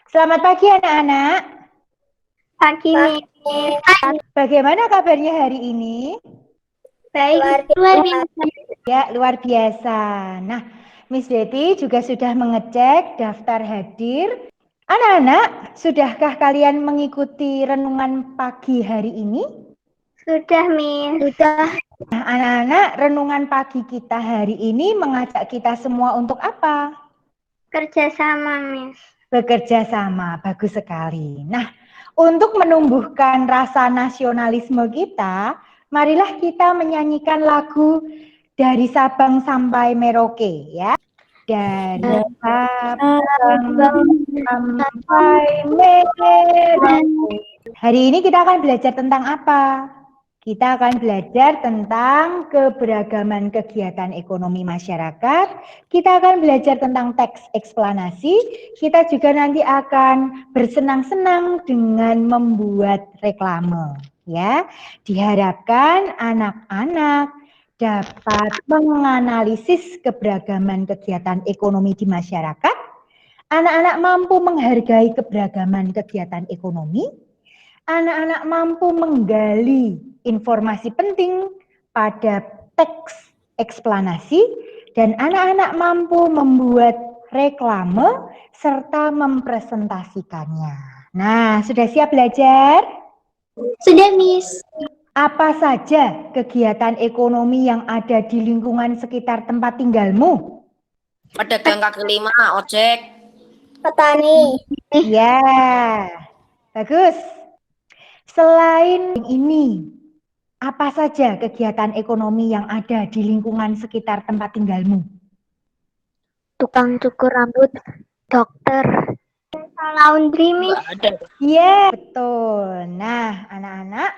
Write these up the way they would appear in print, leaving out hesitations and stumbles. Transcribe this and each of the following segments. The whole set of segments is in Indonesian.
Selamat pagi anak-anak. Pagi, Miss. Bagaimana kabarnya hari ini? Baik, luar biasa. Ya, luar biasa. Nah, Miss Deti juga sudah mengecek daftar hadir. Anak-anak, sudahkah kalian mengikuti renungan pagi hari ini? Sudah, Miss. Sudah. Nah, anak-anak, renungan pagi kita hari ini mengajak kita semua untuk apa? Kerjasama, Miss. Bekerja sama, bagus sekali. Nah, untuk menumbuhkan rasa nasionalisme kita, marilah kita menyanyikan lagu dari Sabang sampai Merauke ya. Dari Sabang sampai Merauke. Hari ini kita akan belajar tentang apa? Kita akan belajar tentang keberagaman kegiatan ekonomi masyarakat. Kita akan belajar tentang teks eksplanasi. Kita juga nanti akan bersenang-senang dengan membuat reklame. Ya, diharapkan anak-anak dapat menganalisis keberagaman kegiatan ekonomi di masyarakat. Anak-anak mampu menghargai keberagaman kegiatan ekonomi. Anak-anak mampu menggali informasi penting pada teks eksplanasi, dan anak-anak mampu membuat reklame serta mempresentasikannya. Nah, sudah siap belajar? Sudah, Miss. Apa saja kegiatan ekonomi yang ada di lingkungan sekitar tempat tinggalmu? Pedagang kaki lima, ojek. Petani. Ya, bagus. Selain ini, apa saja kegiatan ekonomi yang ada di lingkungan sekitar tempat tinggalmu? Tukang cukur rambut, dokter, laundry, Miss. Iya, betul. Nah, anak-anak,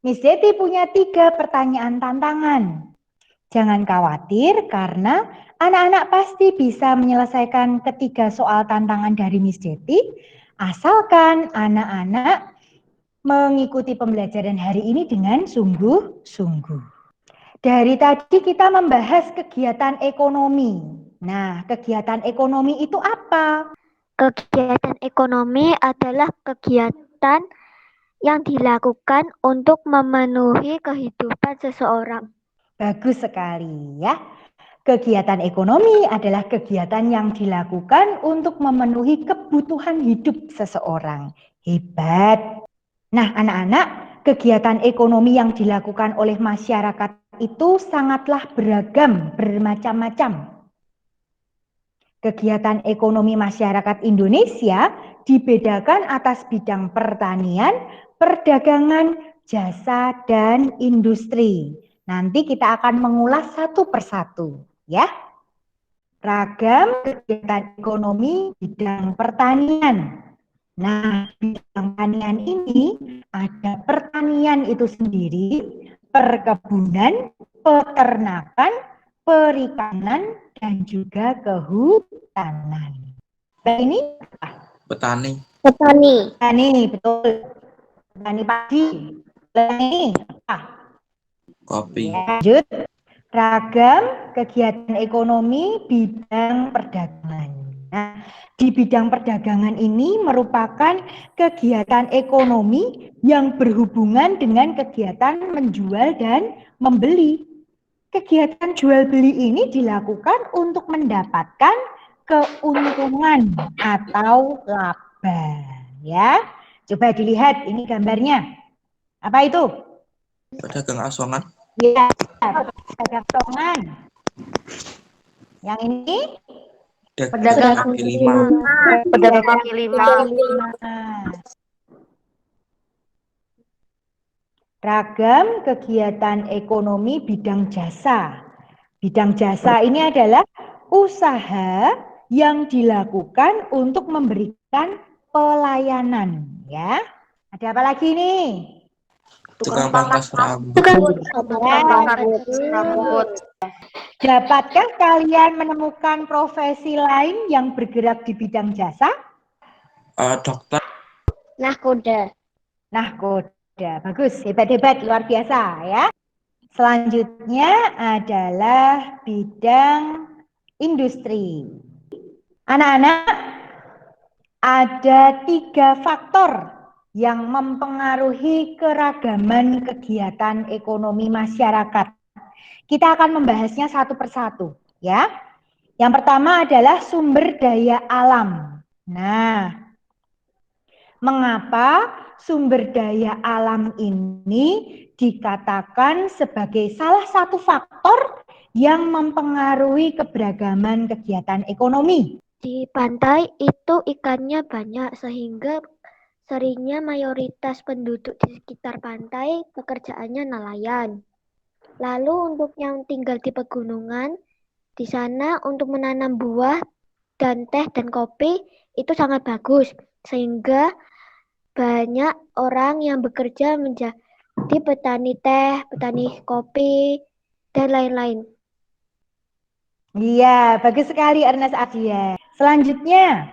Miss Deti punya 3 pertanyaan tantangan. Jangan khawatir karena anak-anak pasti bisa menyelesaikan ketiga soal tantangan dari Miss Deti, asalkan anak-anak mengikuti pembelajaran hari ini dengan sungguh-sungguh. Dari tadi kita membahas kegiatan ekonomi. Nah, kegiatan ekonomi itu apa? Kegiatan ekonomi adalah kegiatan yang dilakukan untuk memenuhi kehidupan seseorang. Bagus sekali ya. Kegiatan ekonomi adalah kegiatan yang dilakukan untuk memenuhi kebutuhan hidup seseorang. Hebat. Nah, anak-anak, kegiatan ekonomi yang dilakukan oleh masyarakat itu sangatlah beragam, bermacam-macam. Kegiatan ekonomi masyarakat Indonesia dibedakan atas bidang pertanian, perdagangan, jasa, dan industri. Nanti kita akan mengulas satu persatu, ya. Ragam kegiatan ekonomi bidang pertanian. Nah, bidang pertanian ini ada pertanian itu sendiri, perkebunan, peternakan, perikanan, dan juga kehutanan. Nah, ini Petani. petani, betul. Petani padi. Ini apa? Kopi. Ya, lanjut. Ragam kegiatan ekonomi bidang perdagangan. Nah, di bidang perdagangan ini merupakan kegiatan ekonomi yang berhubungan dengan kegiatan menjual dan membeli. Kegiatan jual beli ini dilakukan untuk mendapatkan keuntungan atau laba, ya. Coba dilihat ini gambarnya. Apa itu? Pedagang asongan. Ya, pedagang asongan. Yang ini Pedagang kaki lima. pedagang kaki lima. Ragam kegiatan ekonomi bidang jasa. Bidang jasa ini adalah usaha yang dilakukan untuk memberikan pelayanan, ya. Ada apa lagi nih? Tukang pangkas rambut. Dapatkah kalian menemukan profesi lain yang bergerak di bidang jasa? Dokter. Nahkoda. Bagus, hebat-hebat, luar biasa ya. Selanjutnya adalah bidang industri. Anak-anak, Ada 3 faktor yang mempengaruhi keragaman kegiatan ekonomi masyarakat. Kita akan membahasnya satu persatu, ya. Yang pertama adalah sumber daya alam. Nah, mengapa sumber daya alam ini dikatakan sebagai salah satu faktor yang mempengaruhi keberagaman kegiatan ekonomi? Di pantai itu ikannya banyak sehingga seringnya mayoritas penduduk di sekitar pantai pekerjaannya nelayan. Lalu untuk yang tinggal di pegunungan, di sana untuk menanam buah dan teh dan kopi itu sangat bagus sehingga banyak orang yang bekerja menjadi petani teh, petani kopi, dan lain-lain. Iya, bagus sekali Ernest Adia. Selanjutnya,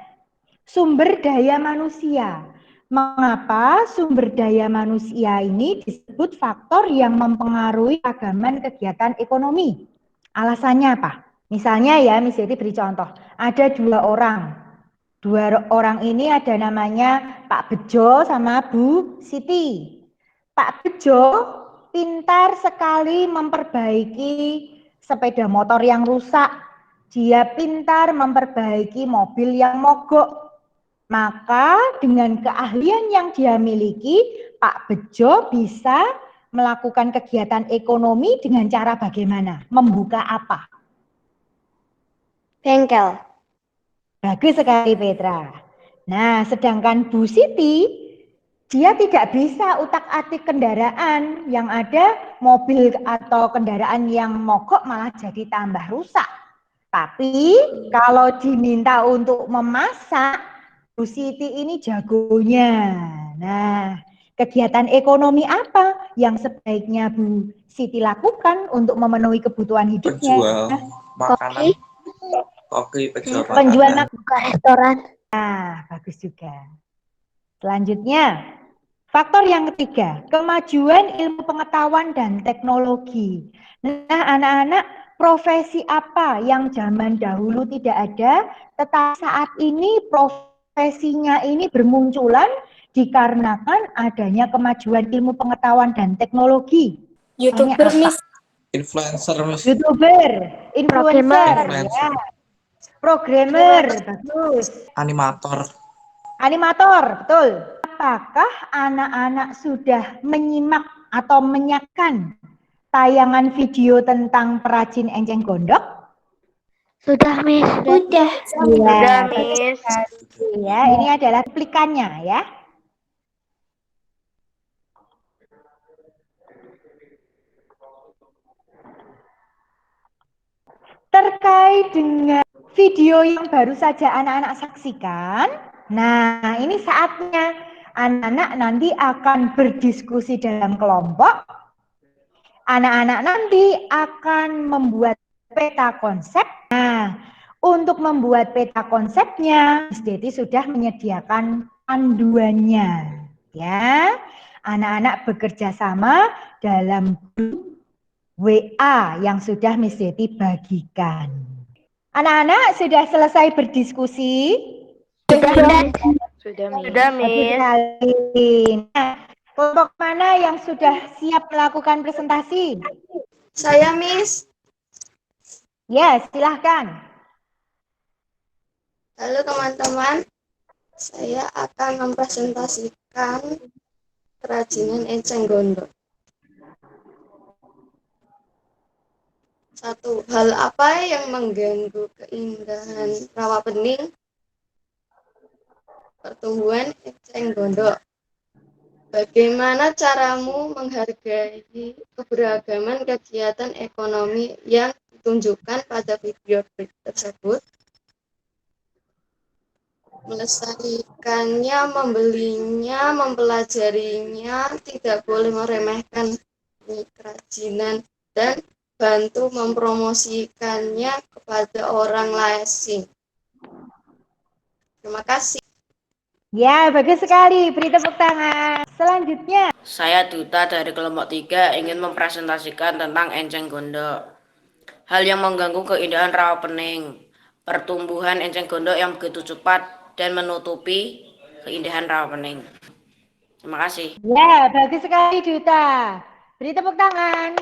sumber daya manusia. Mengapa sumber daya manusia ini disebut faktor yang mempengaruhi keragaman kegiatan ekonomi? Alasannya apa? Misalnya ya, Miss Yeti beri contoh. Ada 2 orang. 2 orang ini ada namanya Pak Bejo sama Bu Siti. Pak Bejo pintar sekali memperbaiki sepeda motor yang rusak. Dia pintar memperbaiki mobil yang mogok. Maka dengan keahlian yang dia miliki, Pak Bejo bisa melakukan kegiatan ekonomi dengan cara bagaimana? Membuka apa? Bengkel. Bagus sekali Petra. Nah, sedangkan Bu Siti, dia tidak bisa utak-atik kendaraan, yang ada mobil atau kendaraan yang mogok malah jadi tambah rusak. Tapi kalau diminta untuk memasak, Bu Siti ini jagonya. Nah, kegiatan ekonomi apa yang sebaiknya Bu Siti lakukan untuk memenuhi kebutuhan hidupnya? Penjual makanan. Koki, penjual Penjual makanan. Buka restoran. Nah, bagus juga. Selanjutnya, faktor yang ketiga, kemajuan ilmu pengetahuan dan teknologi. Nah, anak-anak, profesi apa yang zaman dahulu tidak ada, tetapi saat ini profesinya ini bermunculan dikarenakan adanya kemajuan ilmu pengetahuan dan teknologi. YouTuber, Miss. Influencer, Miss. YouTuber, influencer, Influencer. ya. Programmer, bagus. Animator. Animator, betul. Apakah anak-anak sudah menyimak atau menyaksikan tayangan video tentang perajin enceng gondok? Sudah, Miss. Udah. Ya, Miss. ya, ini adalah cuplikannya ya. Terkait dengan video yang baru saja anak-anak saksikan, nah ini saatnya anak-anak nanti akan berdiskusi dalam kelompok. Anak-anak nanti akan membuat peta konsep. Nah, untuk membuat peta konsepnya, Miss Deti sudah menyediakan panduannya. Ya, anak-anak bekerja sama dalam grup WA yang sudah Miss Deti bagikan. Anak-anak sudah selesai berdiskusi? Sudah, Miss. Nah, kelompok mana yang sudah siap melakukan presentasi? Saya, Miss. Ya, silahkan. Halo teman-teman, saya akan mempresentasikan kerajinan enceng gondok. 1. Hal apa yang mengganggu keindahan rawa bening pertumbuhan enceng gondok? Bagaimana caramu menghargai keberagaman kegiatan ekonomi yang ditunjukkan pada video tersebut? Melestarikannya, membelinya, mempelajarinya, tidak boleh meremehkan kerajinan, dan bantu mempromosikannya kepada orang asing. Terima kasih. Ya, bagus sekali. Beri tepuk tangan. Selanjutnya. Saya Duta dari kelompok 3 ingin mempresentasikan tentang enceng gondok. Hal yang mengganggu keindahan rawa pening. Pertumbuhan enceng gondok yang begitu cepat dan menutupi keindahan Rawapening. Terima kasih. Ya, bagus sekali Duta. Beri tepuk tangan.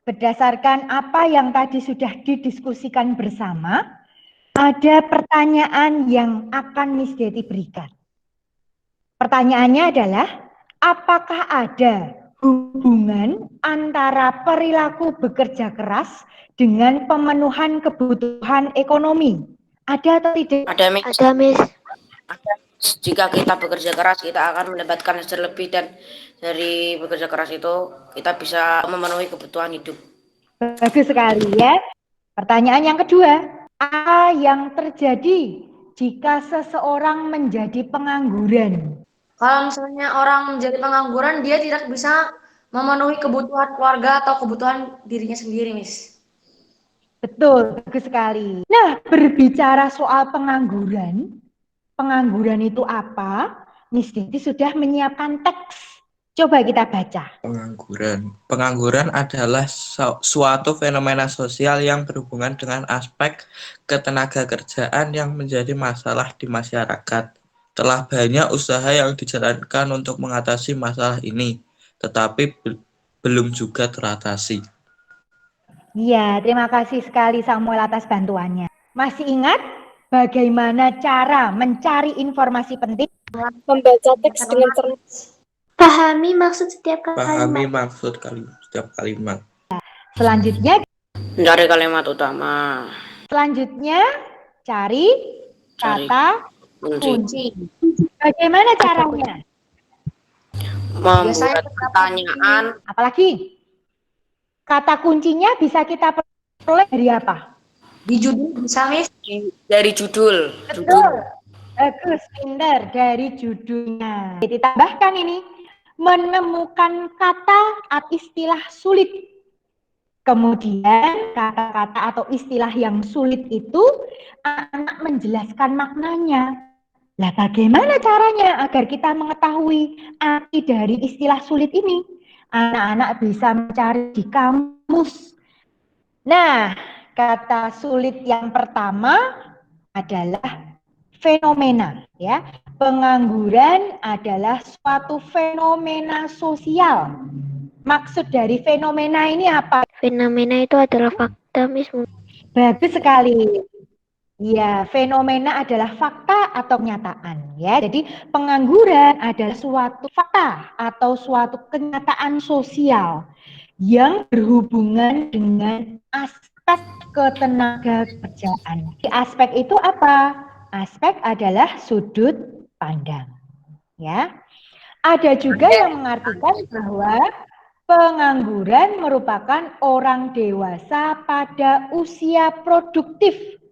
Berdasarkan apa yang tadi sudah didiskusikan bersama, ada pertanyaan yang akan Miss Deti berikan. Pertanyaannya adalah, apakah ada hubungan antara perilaku bekerja keras dengan pemenuhan kebutuhan ekonomi? Ada atau tidak? Ada, Miss. Ada, Miss. Jika kita bekerja keras, kita akan mendapatkan hasil lebih, dan dari bekerja keras itu kita bisa memenuhi kebutuhan hidup. Bagus sekali ya. Pertanyaan yang kedua, apa yang terjadi jika seseorang menjadi pengangguran? Kalau misalnya orang menjadi pengangguran, dia tidak bisa memenuhi kebutuhan keluarga atau kebutuhan dirinya sendiri, Miss. Betul, bagus sekali. Nah, berbicara soal pengangguran itu apa? Miss Diti sudah menyiapkan teks. Coba kita baca. Pengangguran adalah suatu fenomena sosial yang berhubungan dengan aspek ketenagakerjaan yang menjadi masalah di masyarakat. Telah banyak usaha yang dijalankan untuk mengatasi masalah ini, tetapi belum juga teratasi. Iya, terima kasih sekali Samuel atas bantuannya. Masih ingat bagaimana cara mencari informasi penting? Membaca teks dengan cermat. Pahami maksud setiap Pahami kalimat. maksud setiap kalimat. Selanjutnya, Mencari kalimat utama. Selanjutnya, cari Cari kata kunci. kunci. Bagaimana caranya? Membuat pertanyaan. Apalagi? Kata kuncinya bisa kita peroleh dari apa? Di judul bisa, Miss. Dari judul. Betul. Bagus, pintar, dari judulnya. Ditambahkan ini, menemukan kata atau istilah sulit. Kemudian kata-kata atau istilah yang sulit itu anak menjelaskan maknanya. Lah bagaimana caranya agar kita mengetahui arti dari istilah sulit ini? Anak-anak bisa mencari di kamus. Nah, kata sulit yang pertama adalah fenomena, ya. Pengangguran adalah suatu fenomena sosial. Maksud dari fenomena ini apa? Fenomena itu adalah fakta, Miss. Bagus sekali. Ya, fenomena adalah fakta atau kenyataan, ya. Jadi pengangguran adalah suatu fakta atau suatu kenyataan sosial yang berhubungan dengan aspek ketenagakerjaan. Di aspek itu apa? Aspek adalah sudut pandang, ya. Ada juga yang mengartikan bahwa pengangguran merupakan orang dewasa pada usia produktif.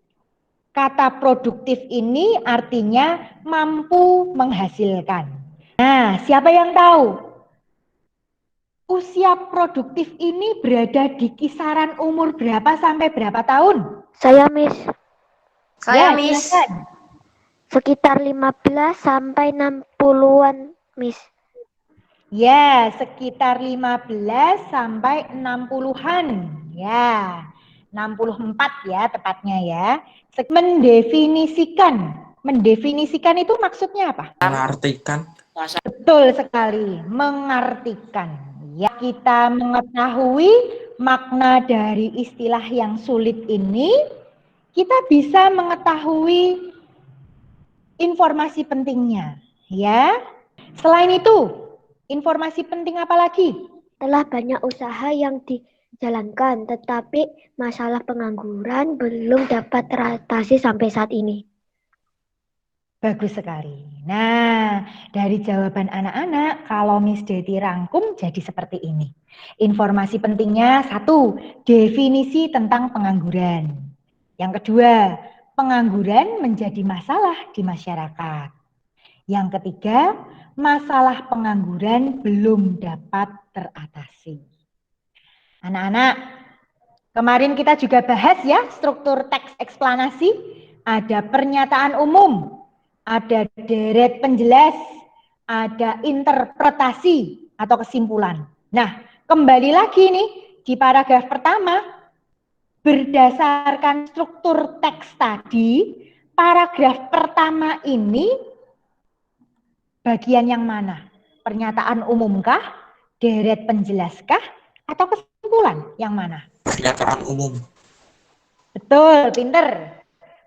Kata produktif ini artinya mampu menghasilkan. Nah, siapa yang tahu? Usia produktif ini berada di kisaran umur berapa sampai berapa tahun? Saya, Miss. Saya, Ya, Miss. silakan. Sekitar 15 sampai 60-an, Miss. Ya, sekitar 15 sampai 60-an. Ya, 64 ya tepatnya ya. Mendefinisikan itu maksudnya apa? Mengartikan. Betul sekali, mengartikan. Ya, kita mengetahui makna dari istilah yang sulit ini, kita bisa mengetahui informasi pentingnya, ya. Selain itu, informasi penting apa lagi? Telah banyak usaha yang dijalankan, tetapi masalah pengangguran belum dapat teratasi sampai saat ini. Bagus sekali. Nah, dari jawaban anak-anak, kalau Miss Deti rangkum jadi seperti ini. Informasi pentingnya, 1, definisi tentang pengangguran. Yang kedua, pengangguran menjadi masalah di masyarakat. Yang ketiga, masalah pengangguran belum dapat teratasi. Anak-anak, kemarin kita juga bahas ya struktur teks eksplanasi. Ada pernyataan umum, ada deret penjelas, ada interpretasi atau kesimpulan. Nah, kembali lagi nih di paragraf pertama, berdasarkan struktur teks tadi, paragraf pertama ini bagian yang mana? Pernyataan umumkah, deret penjelaskah, atau kesimpulan yang mana? Pernyataan umum. Betul, pinter.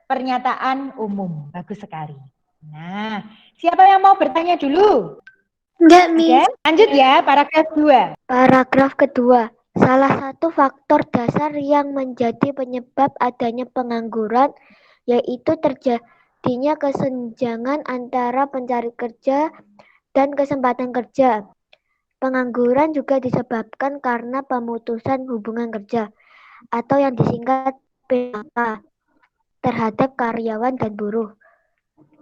Pernyataan umum, bagus sekali. Nah, siapa yang mau bertanya dulu? Enggak, Miss. Lanjut ya, paragraf 2. Paragraf kedua. Salah satu faktor dasar yang menjadi penyebab adanya pengangguran yaitu terjadinya kesenjangan antara pencari kerja dan kesempatan kerja. Pengangguran juga disebabkan karena pemutusan hubungan kerja atau yang disingkat PHK terhadap karyawan dan buruh.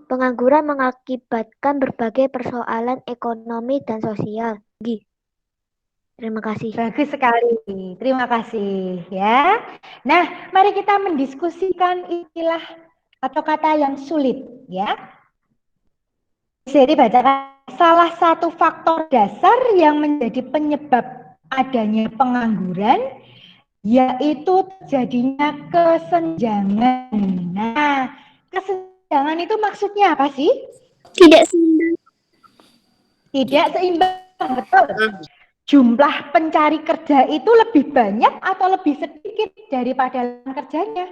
Pengangguran mengakibatkan berbagai persoalan ekonomi dan sosial. Terima kasih. Bagus sekali, terima kasih ya. Nah, mari kita mendiskusikan istilah atau kata yang sulit ya. Jadi bacakan, salah satu faktor dasar yang menjadi penyebab adanya pengangguran yaitu terjadinya kesenjangan. Nah, kesenjangan itu maksudnya apa sih? Tidak seimbang. Tidak seimbang, betul. Jumlah pencari kerja itu lebih banyak atau lebih sedikit daripada lawan kerjanya?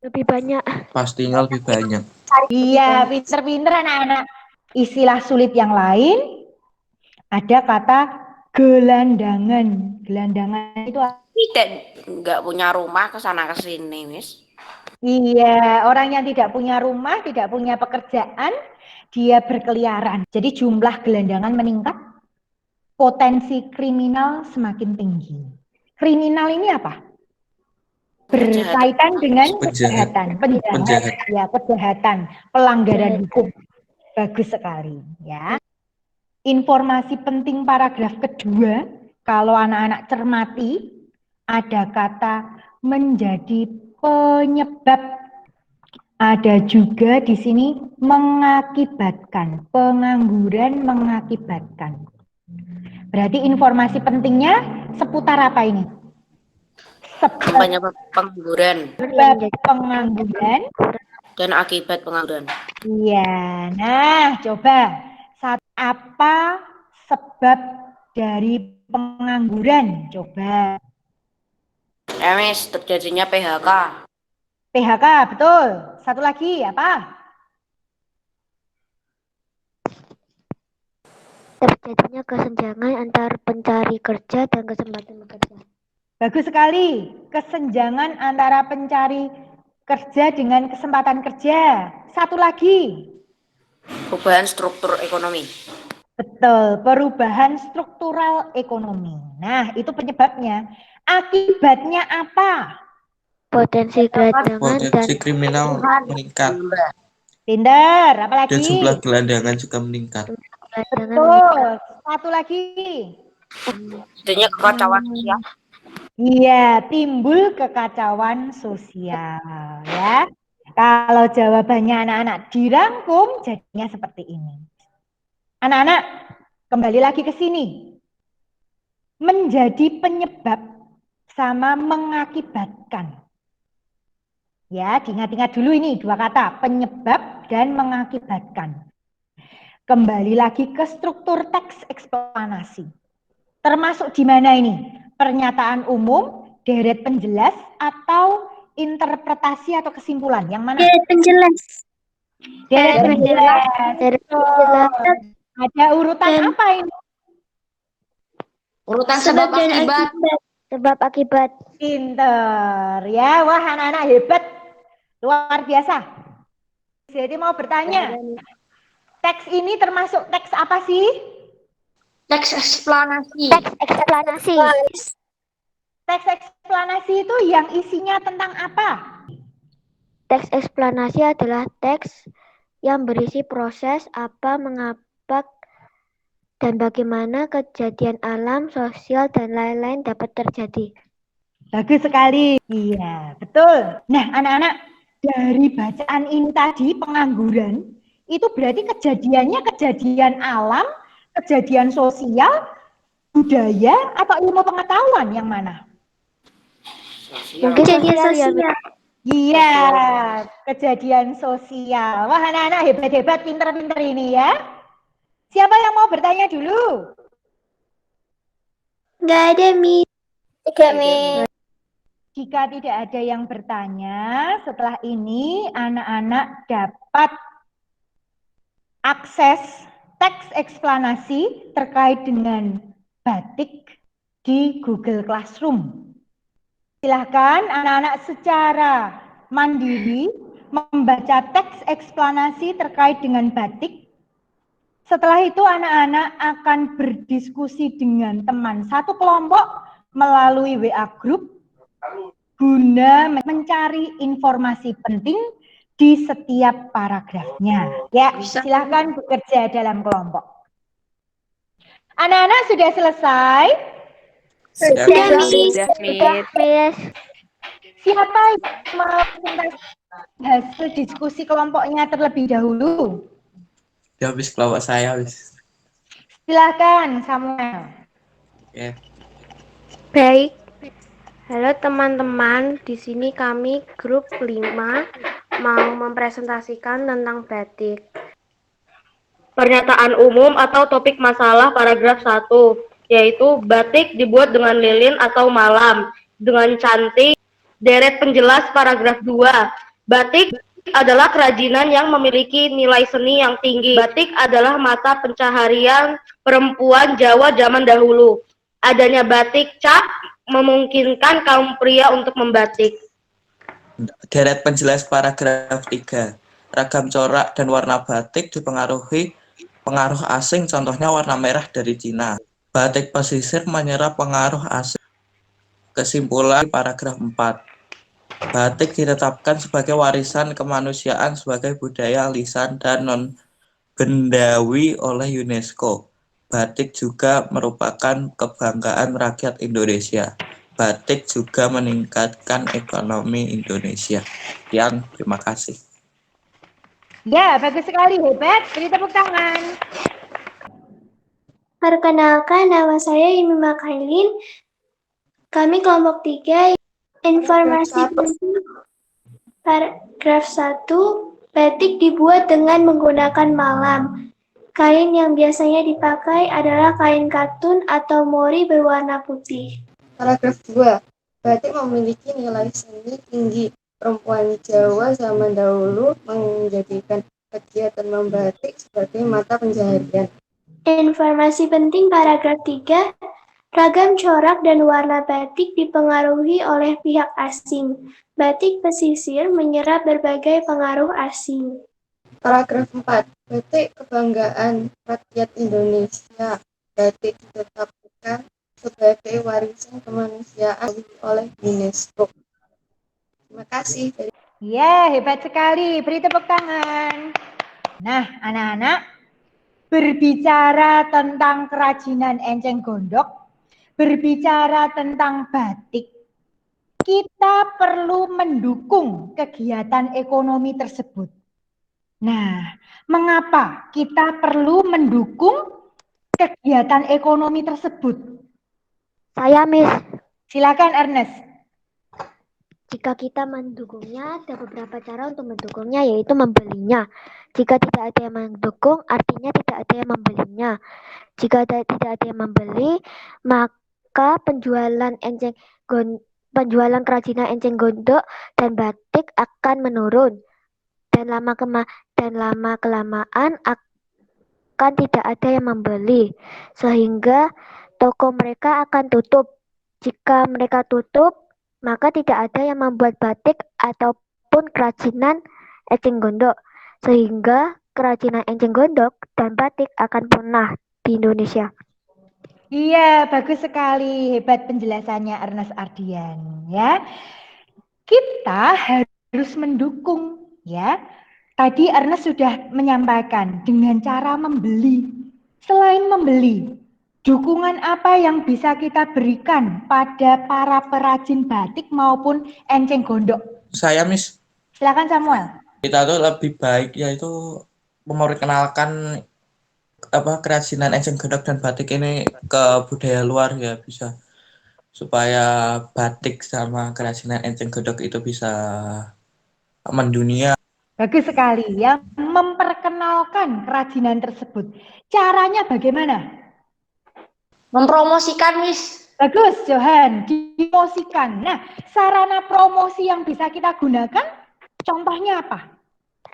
Lebih banyak. Pastinya lebih banyak. Iya, pinter-pinter anak-anak. Istilah sulit yang lain, ada kata gelandangan. Gelandangan itu Tidak, nggak punya rumah ke sana ke sini, Miss. iya, orang yang tidak punya rumah, tidak punya pekerjaan, dia berkeliaran. Jadi jumlah gelandangan meningkat, potensi kriminal semakin tinggi. Kriminal ini apa? Berkaitan dengan kejahatan, penjahat, ya, kejahatan, pelanggaran hukum. Bagus sekali, ya. Informasi penting paragraf kedua, kalau anak-anak cermati, ada kata menjadi penyebab. Ada juga di sini mengakibatkan, pengangguran mengakibatkan. Berarti informasi pentingnya seputar apa ini? Penyebab pengangguran Sebab pengangguran dan akibat pengangguran. Iya, nah coba apa sebab dari pengangguran? Coba. Miss, terjadinya PHK. PHK, betul. Satu lagi apa? Terjadinya kesenjangan antara pencari kerja dan kesempatan bekerja. Bagus sekali. Kesenjangan antara pencari kerja dengan kesempatan kerja. Satu lagi. Perubahan struktur ekonomi. Betul, perubahan struktural ekonomi. Nah, itu penyebabnya. Akibatnya apa? Potensi gelandangan dan Potensi kriminal meningkat. Pinter, apalagi? Dan jumlah gelandangan juga meningkat. Betul. Satu lagi. Adanya kekacauan sosial. Iya, timbul kekacauan sosial ya. Kalau jawabannya anak-anak dirangkum jadinya seperti ini. Anak-anak kembali lagi ke sini. Menjadi penyebab sama mengakibatkan. Ya, diingat-ingat dulu ini dua kata, penyebab dan mengakibatkan. Kembali lagi ke struktur teks eksplanasi. Termasuk di mana ini? Pernyataan umum, deret penjelas, atau interpretasi atau kesimpulan? Yang mana? Deret penjelas. Deret penjelas. Deret penjelas. Ada urutan apa ini? Urutan sebab akibat. Sebab akibat. Pinter ya, wah anak-anak hebat, luar biasa. Jadi mau bertanya, teks ini termasuk teks apa sih? Teks eksplanasi. Teks eksplanasi. Teks eksplanasi itu yang isinya tentang apa? Teks eksplanasi adalah teks yang berisi proses apa, mengapa, dan bagaimana kejadian alam, sosial, dan lain-lain dapat terjadi. Bagus sekali. Iya, betul. Nah, anak-anak, dari bacaan ini tadi, pengangguran, itu berarti kejadiannya kejadian alam, kejadian sosial, budaya, atau ilmu pengetahuan yang mana? Mungkin Kejadian sosial. sosial. Iya, sosial. kejadian sosial. Wah, anak-anak hebat-hebat, pinter-pinter ini ya. Siapa yang mau bertanya dulu? Nggak ada, Miss. Tidak, Miss. Jika tidak ada yang bertanya, setelah ini anak-anak dapat akses teks eksplanasi terkait dengan batik di Google Classroom. Silahkan anak-anak secara mandiri membaca teks eksplanasi terkait dengan batik. Setelah itu anak-anak akan berdiskusi dengan teman satu kelompok melalui WA Group guna mencari informasi penting di setiap paragrafnya. Ya, silahkan bekerja dalam kelompok. Anak-anak sudah selesai? Sudah, Miss. Miss. Siapa yang mau hasil diskusi kelompoknya terlebih dahulu? Ya, habis kelompok saya, habis. Silakan, Samuel. Ya. Baik. Halo teman-teman, di sini kami grup 5 mau mempresentasikan tentang batik. Pernyataan umum atau topik masalah paragraf 1, yaitu batik dibuat dengan lilin atau malam, dengan cantik. Deret penjelas paragraf 2, batik adalah kerajinan yang memiliki nilai seni yang tinggi. Batik adalah mata pencaharian perempuan Jawa zaman dahulu. Adanya batik cap memungkinkan kaum pria untuk membatik. Deret penjelas paragraf 3. Ragam corak dan warna batik dipengaruhi pengaruh asing, contohnya warna merah dari Cina. Batik pesisir menyerap pengaruh asing. Kesimpulan paragraf 4. Batik ditetapkan sebagai warisan kemanusiaan sebagai budaya lisan dan non-bendawi oleh UNESCO. Batik juga merupakan kebanggaan rakyat Indonesia. Batik juga meningkatkan ekonomi Indonesia. Sekian, terima kasih. Ya, bagus sekali, hebat. Beri tepuk tangan. Perkenalkan, nama saya Imi Makailin. Kami kelompok 3, informasi penting. Paragraf 1, batik dibuat dengan menggunakan malam. Kain yang biasanya dipakai adalah kain katun atau mori berwarna putih. Paragraf 2. Batik memiliki nilai seni tinggi. Perempuan Jawa zaman dahulu menjadikan kegiatan membatik sebagai mata pencaharian. Informasi penting paragraf 3, ragam corak dan warna batik dipengaruhi oleh pihak asing. Batik pesisir menyerap berbagai pengaruh asing. Paragraf 4. Batik kebanggaan rakyat Indonesia. Batik ditetapkan sebagai warisan kemanusiaan oleh UNESCO. Terima kasih. Ya, hebat sekali. Beri tepuk tangan. Nah, anak-anak, berbicara tentang kerajinan enceng gondok, berbicara tentang batik, kita perlu mendukung kegiatan ekonomi tersebut. Nah, mengapa kita perlu mendukung kegiatan ekonomi tersebut? Saya, Miss. Silakan, Ernest. Jika kita mendukungnya, ada beberapa cara untuk mendukungnya, yaitu membelinya. Jika tidak ada yang mendukung, artinya tidak ada yang membelinya. Jika tidak ada yang membeli, maka penjualan kerajinan enceng gondok dan batik akan menurun. Dan lama kelamaan akan tidak ada yang membeli, sehingga toko mereka akan tutup. Jika mereka tutup, maka tidak ada yang membuat batik ataupun kerajinan enceng gondok, sehingga kerajinan enceng gondok dan batik akan punah di Indonesia. Iya, bagus sekali. Hebat penjelasannya Ernest Ardian, ya. Kita harus mendukung, ya. Tadi Ernest sudah menyampaikan dengan cara membeli. Selain membeli, dukungan apa yang bisa kita berikan pada para perajin batik maupun enceng gondok? Saya, Miss. Silakan, Samuel. Kita tuh lebih baik yaitu memperkenalkan kerajinan enceng gondok dan batik ini ke budaya luar, ya, bisa supaya batik sama kerajinan enceng gondok itu bisa mendunia. Bagus sekali ya, memperkenalkan kerajinan tersebut. Caranya bagaimana? Mempromosikan, Miss. Bagus, Johan, dipromosikan. Nah, sarana promosi yang bisa kita gunakan, contohnya apa?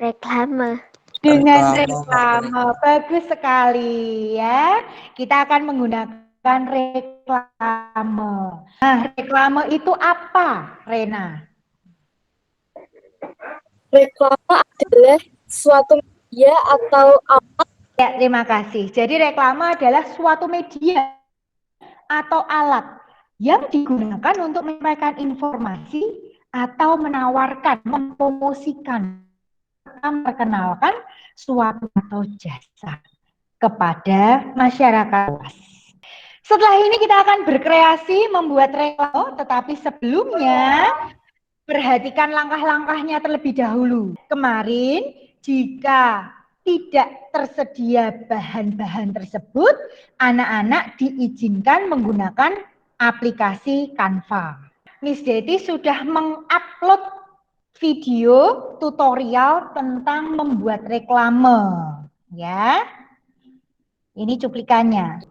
Reklame. Dengan Reklame. reklame, bagus sekali ya. Kita akan menggunakan reklame. Nah, reklame itu apa, Rena? Reklame adalah suatu media atau alat. Ya, terima kasih. Jadi reklame adalah suatu media atau alat yang digunakan untuk menyampaikan informasi atau menawarkan, mempromosikan, memperkenalkan suatu atau jasa kepada masyarakat luas. Setelah ini kita akan berkreasi membuat reklame, tetapi sebelumnya perhatikan langkah-langkahnya terlebih dahulu. Kemarin jika tidak tersedia bahan-bahan tersebut, anak-anak diizinkan menggunakan aplikasi Canva. Miss Deti sudah mengupload video tutorial tentang membuat reklame, ya. Ini cuplikannya.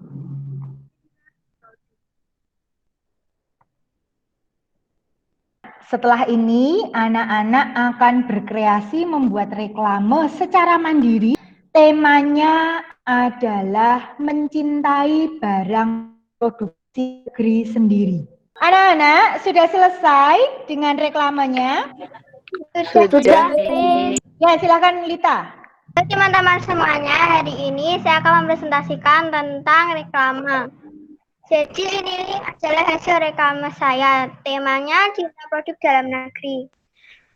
Setelah ini, anak-anak akan berkreasi membuat reklame secara mandiri. Temanya adalah mencintai barang produksi negeri sendiri. Anak-anak, sudah selesai dengan reklamenya? Sudah. Ya, silakan Lita. Teman-teman semuanya, hari ini saya akan mempresentasikan tentang reklame. Jadi ini adalah hasil reklame saya. Temanya cinta produk dalam negeri.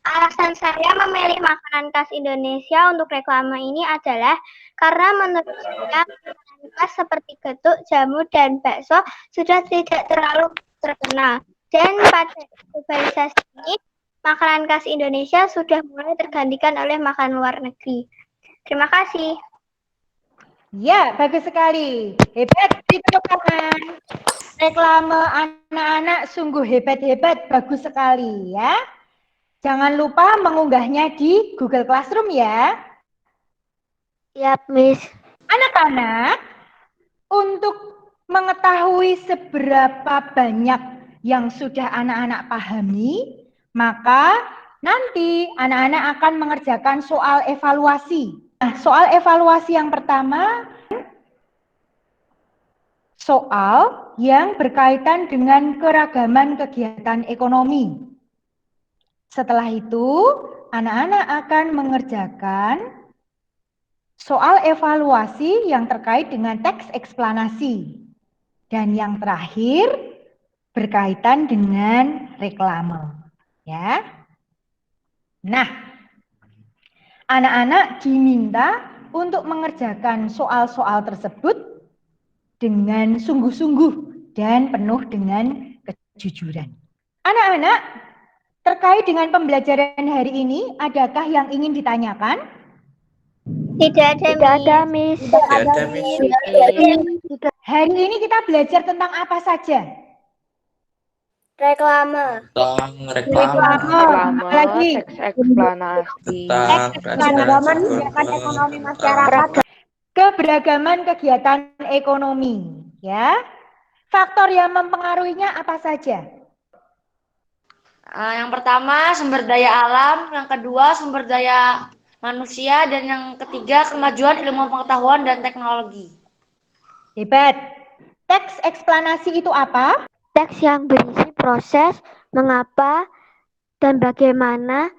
Alasan saya memilih makanan khas Indonesia untuk reklame ini adalah karena menurut saya makanan khas seperti getuk, jamu, dan bakso sudah tidak terlalu terkenal. Dan pada globalisasi ini, makanan khas Indonesia sudah mulai tergantikan oleh makanan luar negeri. Terima kasih. Ya, bagus sekali. Hebat, tepuk tangan. Reklame anak-anak sungguh hebat-hebat, bagus sekali ya. Jangan lupa mengunggahnya di Google Classroom ya. Siap, Miss. Anak-anak, untuk mengetahui seberapa banyak yang sudah anak-anak pahami, maka nanti anak-anak akan mengerjakan soal evaluasi. Nah, soal evaluasi yang pertama, soal yang berkaitan dengan keragaman kegiatan ekonomi. Setelah itu, anak-anak akan mengerjakan soal evaluasi yang terkait dengan teks eksplanasi. Dan yang terakhir, berkaitan dengan reklame. Ya. Nah, anak-anak diminta untuk mengerjakan soal-soal tersebut dengan sungguh-sungguh dan penuh dengan kejujuran. Anak-anak, terkait dengan pembelajaran hari ini, adakah yang ingin ditanyakan? Tidak ada, Miss. Tidak ada, Miss. Hari ini kita belajar tentang apa saja? Reklame. Tentang Reklame. Apalagi? Teks eksplanasi. Tentang Keberagaman kegiatan ekonomi masyarakat. Keberagaman kegiatan ekonomi, ya. Faktor yang mempengaruhinya apa saja? Yang pertama sumber daya alam, yang kedua sumber daya manusia, dan yang ketiga kemajuan ilmu pengetahuan dan teknologi. Hebat. Teks eksplanasi itu apa? Teks yang berisi proses, mengapa, dan bagaimana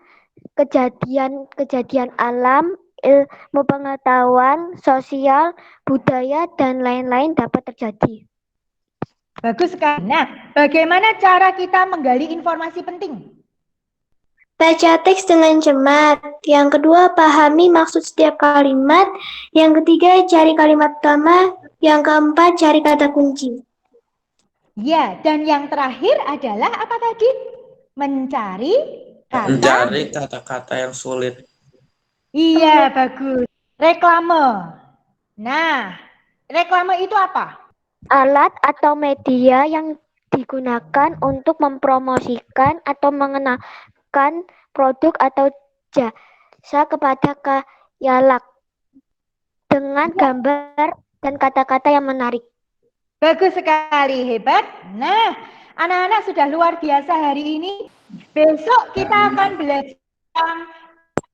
kejadian alam, ilmu pengetahuan, sosial, budaya, dan lain-lain dapat terjadi. Bagus sekali. Nah, bagaimana cara kita menggali informasi penting? Baca teks dengan cermat. Yang kedua, pahami maksud setiap kalimat. Yang ketiga, cari kalimat utama. Yang keempat, cari kata kunci. Ya, dan yang terakhir adalah apa tadi? Mencari kata-kata yang sulit. Iya, bagus. Reklame. Nah, reklame itu apa? Alat atau media yang digunakan untuk mempromosikan atau mengenalkan produk atau jasa kepada Kayalak dengan gambar dan kata-kata yang menarik. Bagus sekali, hebat. Nah, anak-anak sudah luar biasa hari ini. Besok kita akan belajar tentang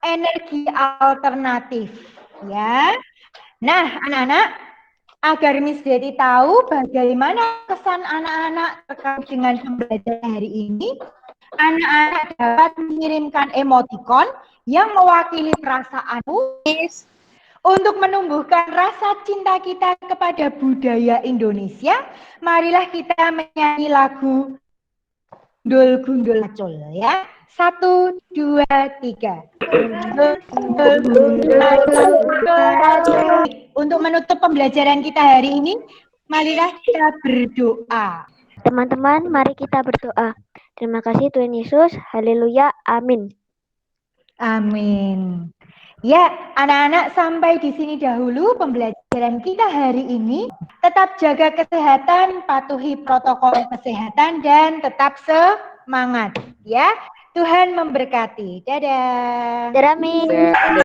energi alternatif, ya. Nah, anak-anak, agar Miss Deti tahu bagaimana kesan anak-anak terkait dengan pembelajaran hari ini, anak-anak dapat mengirimkan emoticon yang mewakili perasaanmu untuk menumbuhkan rasa cinta kita kepada budaya Indonesia. Marilah kita menyanyi lagu Gundul Gundul Acul, ya. 1, 2, 3. Untuk menutup pembelajaran kita hari ini, marilah kita berdoa. Teman-teman, mari kita berdoa. Terima kasih Tuhan Yesus. Haleluya. Amin. Amin. Ya, anak-anak, sampai di sini dahulu pembelajaran kita hari ini. Tetap jaga kesehatan, patuhi protokol kesehatan, dan tetap semangat. Ya, Tuhan memberkati. Dadah. Dadah, Min.